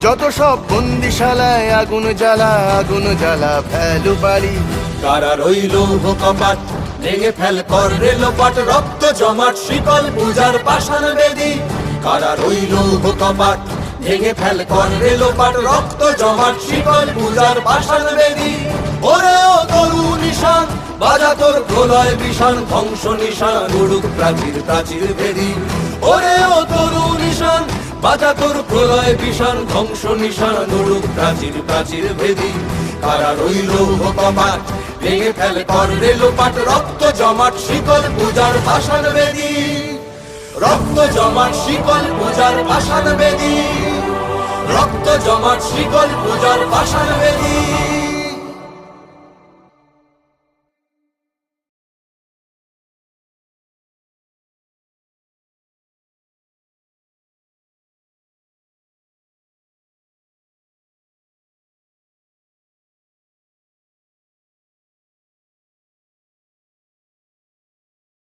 যত সব বন্দিশালায় আগুন জ্বালা ফেলু বাড়ি। কারা রইল কপাট ভেঙে ফেল কর রেলপাট, রক্ত জমাট শিকল পূজার পাষাণ বেদী। কারা রইল কপাট ভেঙে ফেল কর রেলপাট, রক্ত জমাট শিকল পূজার পাষাণ বেদী। ওরে ও তরু নিশান বাজা তোর প্রলয় বিষাণ, ধ্বংস নিশান উড়ুক প্রাচীর প্রাচীর ভেদী। ওরে ও তরু নিশান বাজা তোর প্রলয় বিষাণ, ধ্বংস নিশান উড়ুক প্রাচীর প্রাচীর ভেদী। কারা রইল কপাট ভেঙে ফেল কর রেলপাট, রক্ত জমাট শিকল পূজার পাষাণ বেদী। রক্ত জমাট শিকল পূজার পাষাণ বেদী, রক্ত জমাট শিকল পূজার পাষাণ বেদী।